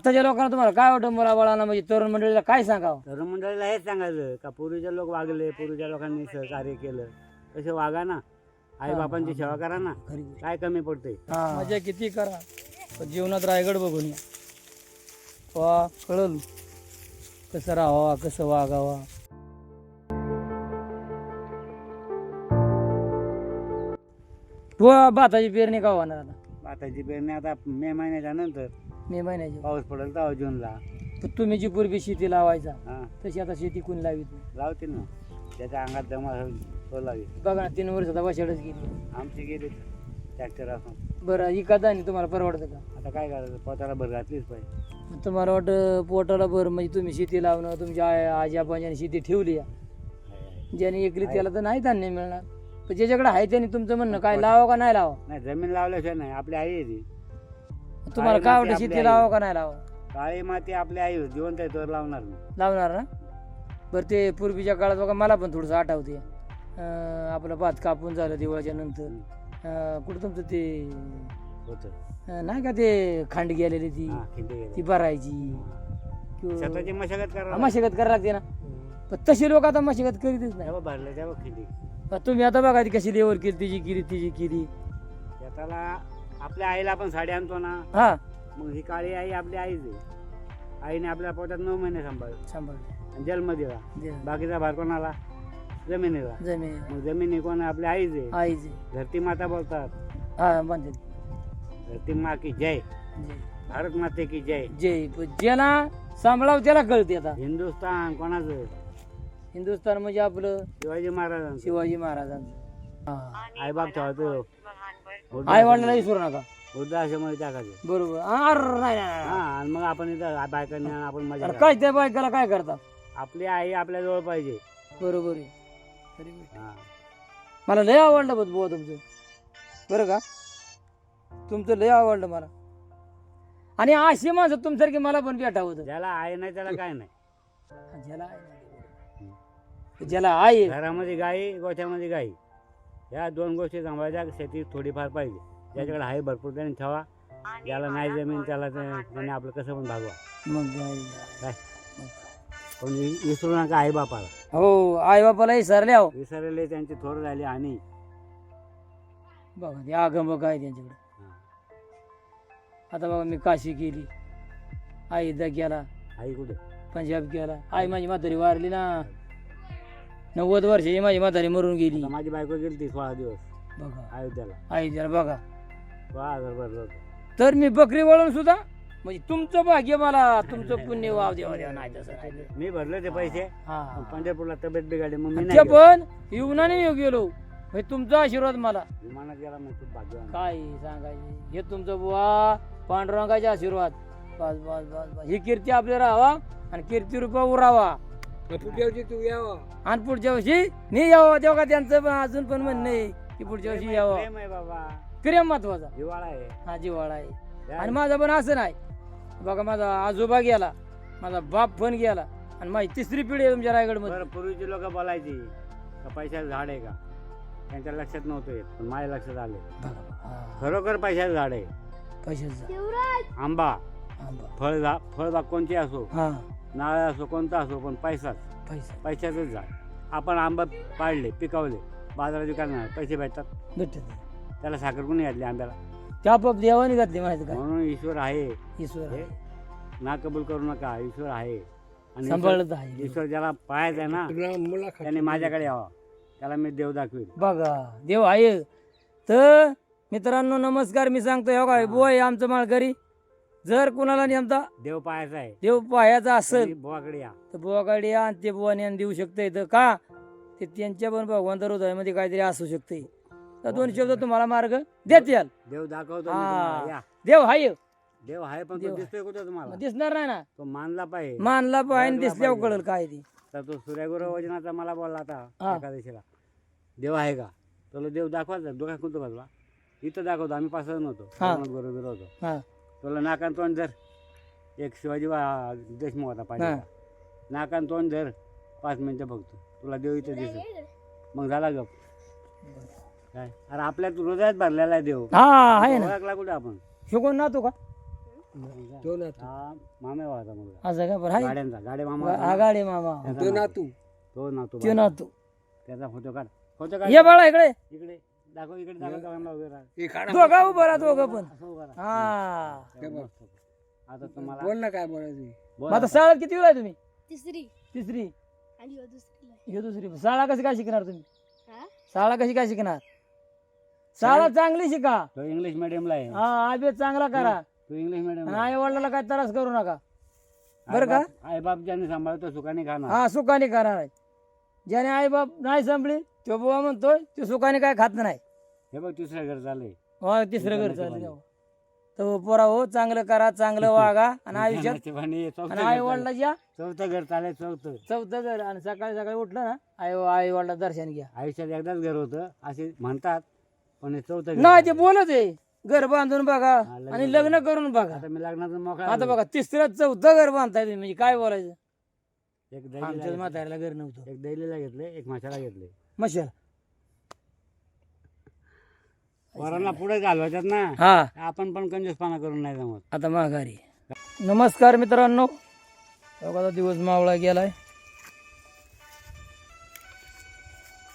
आताच्या लोकांना तुम्हाला काय वाटतं, मुलाबाळांना म्हणजे तरुण मंडळीला काय सांगावं? तरुण मंडळीला हेच सांगायचं का पूर्वीचे लोक वागले, पूर्वीच्या लोकांनी सहकार्य केलं, तसे वागा ना, आई बापांची सेवा करा ना, खरी काय कमी पडते. मजा किती करा पण जीवनात रायगड बघून या, वा कळल कसं राहावा, कसं वागावा. व भाताची पेरणी का होणार आता? भाताची पेरणी आता मे महिन्याच्या नंतर, मे महिन्याची. पाऊस पडेल तेव्हा जूनला. पण तुम्ही जी पूर्वी शेती लावायचा हा तशी आता शेती कोणी लावित नाही. लावतील ना, त्याच्या अंगात जमा होईल तो लावेल. बघा ना 3 वर्ष आता वशाडच गेली. आमची गेली ट्रॅक्टर असून. बरं इकादा आणि तुम्हाला परवडतं का? आता काय करायचं, पोटाला भर घातलीच पाहिजे. मग तुम्हाला वाटतं पोटाला बरं म्हणजे तुम्ही शेती लावणं, तुमच्या आजी आबांनी शेती ठेवली आहे, ज्याने एकली त्याला तर नाही धान्य मिळणार. पण ज्याच्याकडे आहे त्याने तुमचं म्हणणं काय लावा का नाही लावा? नाही, जमीन लावल्याशिवाय नाही. आपली आई आहे ती. तुम्हाला काय वाटतं, शेती लावा का नाही लावा? काळी माती आपली आई जिवंत आहे, तर लावणार नाही. लावणार ना? बरं ते पूर्वीच्या काळात बघा, मला पण थोडंसं आठवते. आपलं भात कापून झालं दिवाळीच्या नंतर, कुठं तुमचं ते होतं नाही का ते खांड गेलेली ती हा, खिंडी गेली. ती भरायची स्वतःची मशागत करा. मशागत करायला लागते ना. पण तसे लोक आता मशागत करीतच नाही. तेव्हा भरलं तेव्हा खिंडी. तुम्ही आता बघा ती कशी लेवल केली, तिची केली. त्याला आपल्या आईला आपण साडी आणतो ना, हा मग ही काळी आई आपली आईच आहे. आईने आपल्या पोटात 9 महिने सांभाळ आणि जन्म दिला. बाकीचा भार कोणाला? जमिनीला. जमीन मग जमिनी कोण? आपल्या आईच आहे. आईची. धरती माता बोलतात. हा म्हणते धरती माँ की जय, भारत माते की जय. जय. पण ज्याला सांभाळावं त्याला कळते. आता हिंदुस्थान कोणाचं? हिंदुस्थान म्हणजे आपलं शिवाजी महाराजांचं. शिवाजी महाराजांचं. आई बाप ठेवायचं. आई वडिलांना विसरू नका. वृद्धाश्रमामध्ये टाकायचं. बरोबर. अरे नाही नाही, हा, आणि मग आपण इथं बायकांनी आपण मजा अरे करा. काय त्या बायकाला काय करता? आपली आई आपल्या जवळ पाहिजे. बरोबर आहे. खरी गोष्ट. हा. मला लय आवडलं बघ बुवा तुमचं, बरं का? तुमचं लय आवडलं मला. आणि अशी माणसं तुमच्यासारखी मला पण भेटा होतं. ज्याला आई नाही त्याला काय नाही. ज्याला आहे ना, ज्याला आहे घरामध्ये गाई, गोठ्यामध्ये गाई, या 2 गोष्टी सांभाळायच्या. शेती थोडीफार पाहिजे. ज्याच्याकडे आहे भरपूर त्याने ठेवा. ज्याला नाही जमीन त्याला त्याने आपलं कसं पण भागवा. मग काय पण विसरू नका आई बापाला. हो, आई बापाला विसरले हो. विसरले त्यांची थोर झाली. आणि बघा ते आगम काय त्यांच्याकडे. आता बघा मी काशी केली, आईदा गेला, आई कुठे? पंजाब गेला. आई माझी म्हातारी वारली ना, 90 वर्षाची माझी म्हातारी मरून गेली. आता माझी बायको गेली ती 16 दिवस बघा अयोध्याला. आई त्याला बघा. 12,000 भरलं होतं. तर मी बकरी वळून सुद्धा म्हणजे तुमचं भाग्य, मला तुमचं पुण्य वाव देवा देवा. नाही तसं नाही. मी भरले ते पैसे. हा पंढरपूरला तब्येत बिघडली मग मी ते नाही पण येऊनाने गेलो. म्हणजे तुमचा आशीर्वाद मला विमानात गेला. मग खूप भाग्यवान. काय सांगायचे. हे तुमचं बुवा पांडुरंगाचे आशीर्वाद. बस बस बस बस. ही कीर्ती आपली राहावा आणि कीर्ती रूपा उरावा. पुढच्या वर्षी तू यावा. आणि पुढच्या वर्षी नाही यावं तेव्हा का त्यांचं पण अजून पण म्हणणं आहे की पुढच्या वर्षी यावं. प्रेम आहे बाबा. प्रेम महत्वाचा. हिवाळा आहे. हा जिव्हाळा आहे. आणि माझा पण असं नाही बघा, माझा आजोबा गेला, माझा बाप पण गेला, आणि माझी 3री पिढी आहे तुमच्या रायगडमध्ये. बरं, पूर्वीची लोक बोलायची का पैशाचं झाड आहे का, त्यांच्या लक्षात नव्हतं येत, पण माझ्या लक्षात आले. खरोखर पैशाचं झाड आहे. पैशाचा आंबा, आंबा, फळबाग कोणती असो, हा नारळ असो, कोणता असो, पण पैसाच. पैशाचंच झाड. आपण आंबा पाडले, पिकवले, बाजारात विकणार, पैसे भेटतात. भेटत. त्याला साखर कोणी घातली आंब्याला? त्या बाप देवाने घातली माहिती का? म्हणून ईश्वर आहे. ईश्वर हे ना कबूल करू नका. ईश्वर आहे. आणि सांभाळत आहे. ईश्वर ज्याला पाहायचं आहे ना, तुला मुलाखत त्याने माझ्याकडे यावं. त्याला मी देव दाखवेल. बघा देव आहे. तर मित्रांनो नमस्कार, मी सांगतो हो काय बुवा आहे आमचं माळकरी. जर कुणाला नेमता देव पाहायचा आहे, देव पाहायचा असेल बुवाकडे या. तर बुवाकडे या, आणि ते बुवा ज्ञान देऊ शकते. तर का ते त्यांच्या पण भगवंत हृदयामध्ये काहीतरी असू शकते. तर 2 शब्द तुम्हाला मार्ग देतील. देव दाखवतो मी हा. तुम्हाला. या. देव आहे. देव आहे, पण देव तो दिसतोय कुठं तुम्हाला? दिसणार नाही ना. तो मानला पाहिजे. मानला पाहिजे, ओळखला दिसल्यावर पाहिजे. कळेल काय ते. तर तो सूर्यगुरु वचनाचा मला बोलला हा. आता एकादशीला. देव आहे का? तुला देव दाखवायचा. डोक्यात कोणतो का तुला? इथं दाखवतो. आम्ही 5 जण होतो. हा. बरोबर होतो. हा तुला नाकान तोंड धर. एक शिवाजी देशमुख होता पाहिजे. नाकान तोंड धर 5 मिनिटं फक्त. तुला देव इथं दिसेल. मग झाला गप. काय? अरे आपल्या हृदयात भरलेला आहे देव. हा आहे ना. ओळखला कुठे आपण? शिकवून ना तू का तो नातू हा मामे वाचा मुलगा असं का बरं हाय गाड्यांचा गाडे मामा हा गाडी मामा त्याचा तो नातू. नातू तो नातू त्यो नातू त्याचा फोटो काढ फोटो काढ ये बाळा इकडे इकडे दाखव इकडे दाखव दोघांना उभे राहा हे काढा दोघा उभं राहा दोघं पण असं उभं राहा. हा तेव्हा मस्त. आता तुम्हाला बोल ना काय बोलायचं बोल मग आता आता. शाळेत किती वेळ आहे तुम्ही तिसरी तिसरी आणि ह्यो दुसरीला हे दुसरी शाळा कशी काय शिकणार तुम्ही हा शाळा कशी काय शिकणार शाळा चांगली शिका तो इंग्लिश मिडियमला आहे हा अभ्यास चांगला करा तो इंग्लिश मिडियम आणि आई वडिलाला काय त्रास करू नका बरं का आई बाप ज्यांनी सांभाळतो सुखाने खाणार हा सुखाने करणार आहे ज्याने आई बाप नाही संपली तो बुवा म्हणतोय तो सुखाने काय खात नाही हे बघ तिसरं घर चाललंय हो तिसरं घर चाललं तो पोरा हो चांगलं करा चांगलं वागा आणि आयुष्यात नशिबाने चौथं आणि घर आई चाललंय. वडिलाच्या चौथं घर चाललंय चौथं चौथं घर आणि सकाळी सकाळी उठलं ना आई वडिला दर्शन घ्या आयुष्यात एकदाच घर होतं असे म्हणतात पण हे चौथं घर नाही ते झालंय. बोलत आहे घर बांधून बघा हा, लग्न आणि लग्न करून बघा आता मी लग्नाचं मोकळा आता झालो. बघा तिसरं चौथं घर बांधताय तुम्ही म्हणजे काय बोलायचं एक दैलीला आमच्याच घेतलंय. म्हाताऱ्याला घर नव्हतं एक दैलीला घेतले एक माशाला घेतले मशाल पोरांना पुढे घालवायच्यात ना हा आपण पण कंजूसपणा करून नाही जमत आता माघारी नमस्कार मित्रांनो बघा आता दिवस मावळा गेलाय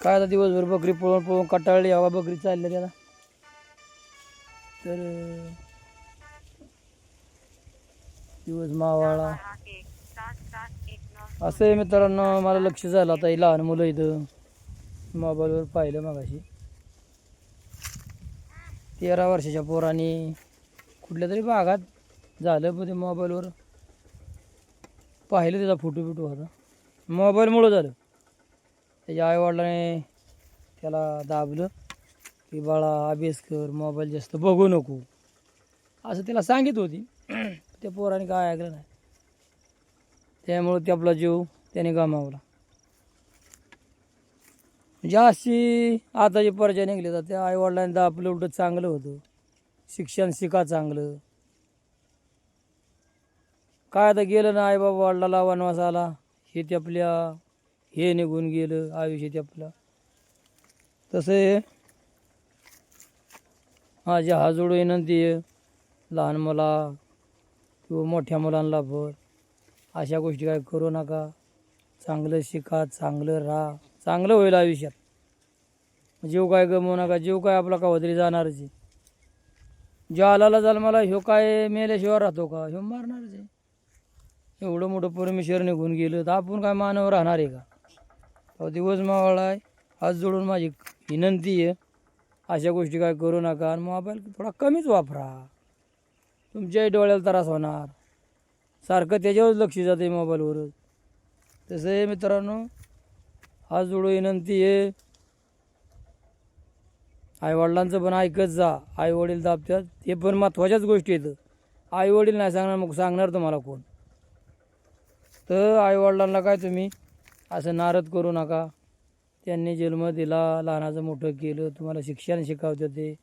काय आता दिवसभर बकरी पळून पळून कटाळली हवा बकरी चालली त्याला तर दिवस मावळा असं आहे मित्रांनो मला लक्ष झालं आता ही लहान मुलं इथं मोबाईलवर पाहिलं मगाशी 13 वर्षाच्या पोरांनी कुठल्या तरी भागात झालं पण ते मोबाईलवर पाहिलं त्याचा फोटो बिटो होता मोबाईलमुळं झालं त्याच्या आईवडिलाने त्याला दाबलं की बाळा अभ्यास कर मोबाईल जास्त बघू नको असं त्याला सांगित होती त्या पोराने काय ऐकलं नाही त्यामुळं ते आपला जीव त्याने गमावला म्हणजे अशी आता जे पर्याय निघले तर त्या आईवडिलांनी दाबलं उलटं चांगलं होतं शिक्षण शिका चांगलं काय आता गेलं ना आई बाबा वडिलाला वनवास आला हे ते आपल्या हे निघून गेलं आयुष्य ते आपलं तसे माझी हाजोड विनंती आहे लहान मुला किंवा मोठ्या मुलांना भर अशा गोष्टी काय करू नका चांगलं शिका चांगलं राहा चांगलं होईल आयुष्यात जीव काय गमवू नका जीव काय आपला कवा तरी जाणारच आहे ज्या आलाला झालं मला ह्यो काय मेल्याशिवाय राहतो का ह्यो मारणारच आहे एवढं मोठं परमेश्वर निघून गेलं तर आपण काय मानव राहणार आहे का अहो दिवस मावळा आहे हात जोडून माझी विनंती आहे अशा गोष्टी काय करू नका आणि मोबाईल थोडा कमीच वापरा तुमच्याही डोळ्याला त्रास होणार सारखं त्याच्यावरच लक्ष जाते मोबाईलवरच तसं आहे मित्रांनो हात जोडून विनंती आहे आईवडिलांचं पण ऐकत जा आईवडील दाबतात हे पण महत्त्वाच्याच गोष्टी आहेत आईवडील नाही सांगणार मग सांगणार तुम्हाला कोण तर आईवडिलांना काय तुम्ही असं नाराज करू नका त्यांनी जन्म दिला लहानाचं मोठं केलं तुम्हाला शिक्षण शिकवतं ते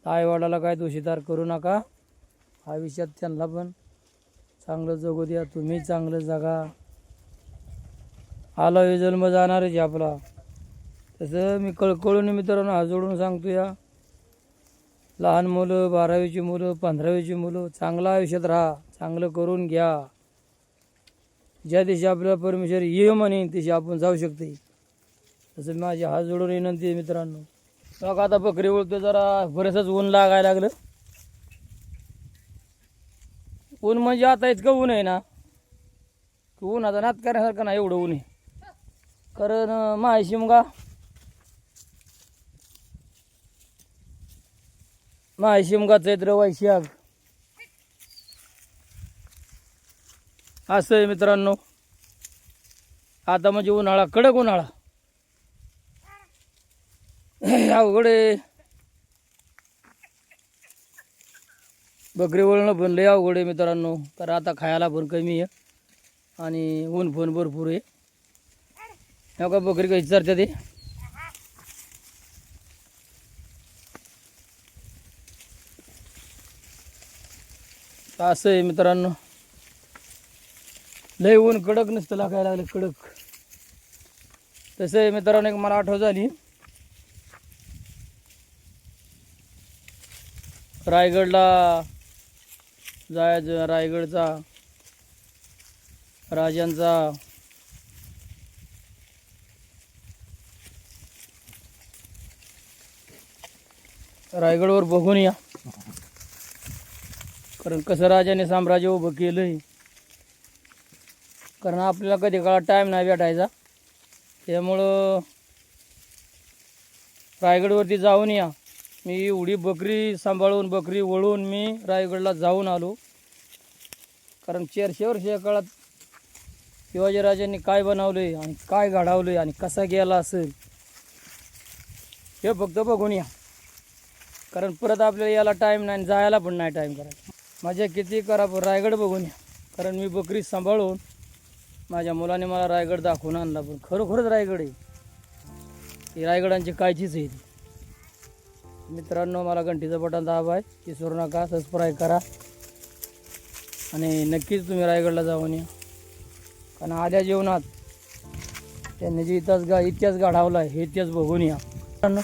आईवडिलाला काय दोषीदार करू नका आयुष्यात त्यांना पण चांगलं जगू द्या तुम्ही चांगलं जगा आला हे जन्म जाणारच आहे आपला तसं मी कळकळून मित्रांनो हात जोडून सांगतो या लहान मुलं 12वीची मुलं 15वीची मुलं चांगलं आयुष्यात राहा चांगलं करून घ्या ज्या दिवशी आपल्याला परमेश्वर ये म्हणेन तशी आपण जाऊ शकते तसं माझी हात जोडून विनंती आहे मित्रांनो बघा आता बकरी वळतो जरा बरंचंच ऊन लागायला लागलं ऊन म्हणजे आता इतकं ऊन आहे ना की ऊन आता नात करण्यासारखं नाही एवढं ऊन आहे कारण माहिशी मग माहिशिमगा चैत्र वैशाख असं आहे मित्रांनो आता म्हणजे उन्हाळा कडक उन्हाळा अवघड आहे बकरी वळणं पण लय अवघड आहे मित्रांनो तर आता खायला पण कमी आहे आणि ऊन पण भरपूर आहे हो का बकरी कशी चरते ते असं आहे मित्रांनो लय ऊन कडक नसतं लागायला लागलं कडक तसं आहे मित्रांनो एक मला आठवण झाली रायगडला जायचं रायगडचा, राजांचा, रायगडवर बघून या. कारण कसं राजाने साम्राज्य उभं केलंय. कारण आपल्याला कधी काळात टाईम नाही भेटायचा, त्यामुळं रायगडवरती जाऊन या. मी एवढी बकरी सांभाळून बकरी वळून मी रायगडला जाऊन आलो. कारण 400 वर्षाच्या काळात शिवाजीराजांनी काय बनवलं आहे आणि काय घडवलं आहे आणि कसा गेला असेल हे फक्त बघून या. कारण परत आपल्याला याला टाईम नाही, जायला पण नाही टाईम करायला. माझ्या किती करा पण रायगड बघून या. कारण मी बकरी सांभाळून माझ्या मुलाने मला रायगड दाखवून आणला. पण खरोखरच रायगड आहे, ही रायगडांची कायचीच आहे ती. मित्रांनो, मला घंटीचं बटन दाबाय विसरू नका, सबस्क्राईब करा आणि नक्कीच तुम्ही रायगडला जाऊन या. कारण आल्या जेवणात त्यांनी जे इतिहास घडवला आहे हे इतिहास बघून या. मित्रांनो,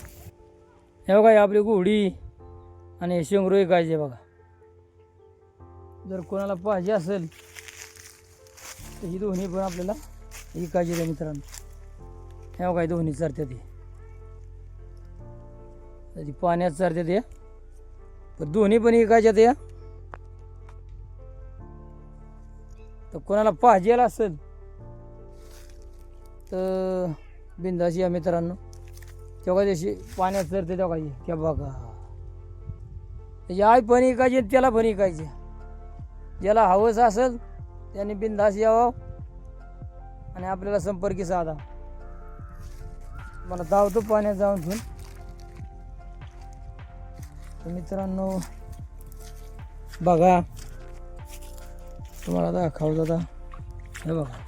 हे बघा, ही आपली घोडी आणि हे शेंगरू ऐकायचे बघा. जर कोणाला पाहिजे असेल तर ही दोन्ही पण आपल्याला ऐकायची आहे मित्रांनो. हे बघा, ही दोन्ही चरतात, ती पाण्यात चरतात या. तर दोन्ही पण ऐकायच्यात या. तर कोणाला पाहिजे असेल तर बिंदास या मित्रांनो. तेव्हा जशी पाण्यात चरते तेव्हा त्या बघा, त्याची आई पण ऐकायची त्याला पण ऐकायचे. ज्याला हवंच असेल त्याने बिंदास यावं आणि आपल्याला संपर्क साधा. मला धावतो पाण्यात जाऊन घेऊन. तर मित्रांनो बघा, तुम्हाला दाखवत आता. हे बघा,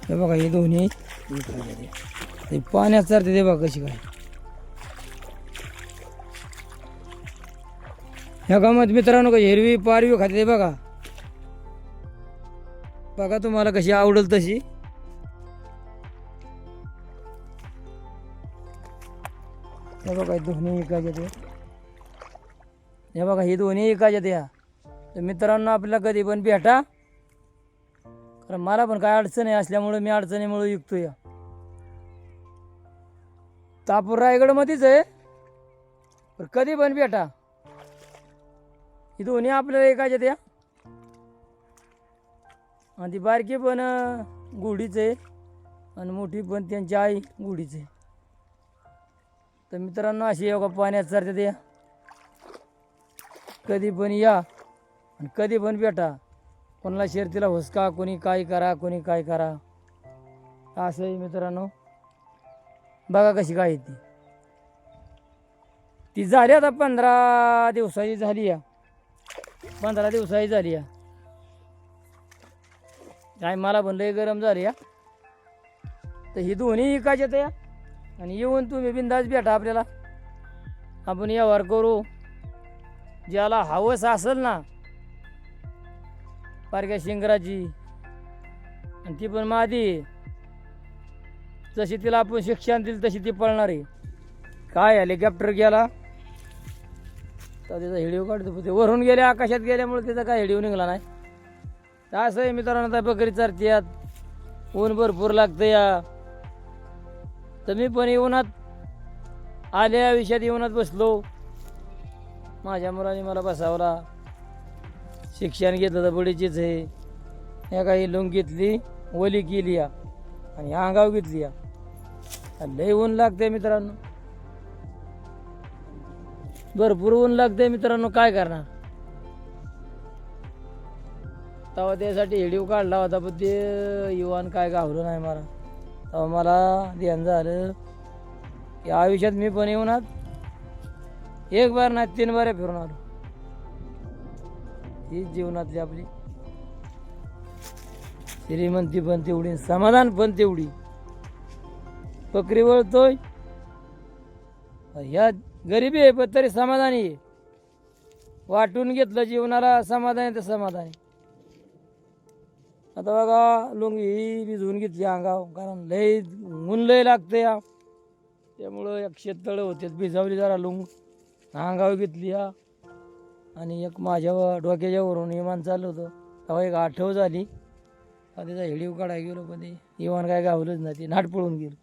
हे बघा, हे दोन्ही ते पाण्यात चरते ते बघा कशी काय. ह्या गावात मित्रांनो कशी हिरवी पारवी खाते ते बघा. बघा तुम्हाला कशी आवडेल तशी. हे बघा, हे दोन्ही ऐकायच्यात या. हे बघा, हे दोन्ही ऐकायच्यात या. तर मित्रांनो, आपल्याला कधी पण भेटा. कारण मला पण काय अडचण आहे असल्यामुळे मी अडचणीमुळे विकतो या. तापूर रायगडमध्येच आहे, पण कधी पण भेटा. ही दोन्ही आपल्याला ऐकायच्यात या. आणि ती बारकी पण गुढीच आहे आणि मोठी पण त्यांची आई गुढीच आहे. तर मित्रांनो, अशी योगा पाण्यात चरतात या. कधी पण या आणि कधी पण भेटा. कोणाला शर्तीला हुसका, कोणी काय करा, कोणी काय करा, असं आहे मित्रांनो. बघा कशी काय ती. ती झाली आता 15 दिवसाची झाली या. 15 दिवसाची झाली या. काय मला पण लय गरम झाली या. तर ही दोन्ही ऐकायच्यात या. आणि येऊन तुम्ही बिंदास भेटा आपल्याला, आपण व्यवहार करू. ज्याला हवस असेल ना पारख्या शिंगराची, आणि ती पण मादी, जशी तिला आपण शिक्षण दिलं तशी ती पळणार आहे. काय हेलिकॉप्टर गेला तर त्याचा व्हिडिओ काढतो, ते वरून गेले आकाशात गेल्यामुळे त्याचा काय व्हिडिओ निघाला नाही. तर असं आहे मित्रांनो, आता बकरी चरत्यात, ऊन भरपूर लागतं या. तर मी पण येऊनात आल्या आयुष्यात येऊनात बसलो. माझ्या मुलाने मला बसावला. शिक्षण घेतलं तर बडीचीच आहे. या काही लुंग घेतली, ओली केली या आणि अंगाव घेतली या. लय ऊन लागते मित्रांनो, भरपूर ऊन लागते मित्रांनो. काय करणार. तेव्हा त्यासाठी व्हिडिओ काढला होता, पण ते युवान काय गावलं नाही मला. तेव्हा मला ध्यान झालं की आयुष्यात मी पण येऊनात एक बार नाही 3 बाऱ्या फिरून आलो. ही जीवनातली आपली श्रीमंती पण तेवढी, समाधान पण तेवढी. बकरी वळतोय, ह्या गरिबी आहे पण तरी समाधानी आहे. वाटून घेतलं जीवनाला समाधानी तर समाधानी. आता बघा लुंगी ही भिजवून घेतली अंगाव, कारण लय ऊन लय लागते या, त्यामुळं एक शेततळं होते भिजवली जरा लुंग अंगावर घेतली या. आणि एक माझ्या डोक्याच्या वरून विमान चाललं होतं तेव्हा एक आठव झाली, त्याचा हिडीव काढायला गेलो पण ते इमान काय गावलंच नाही, ते नाट पळून गेलं.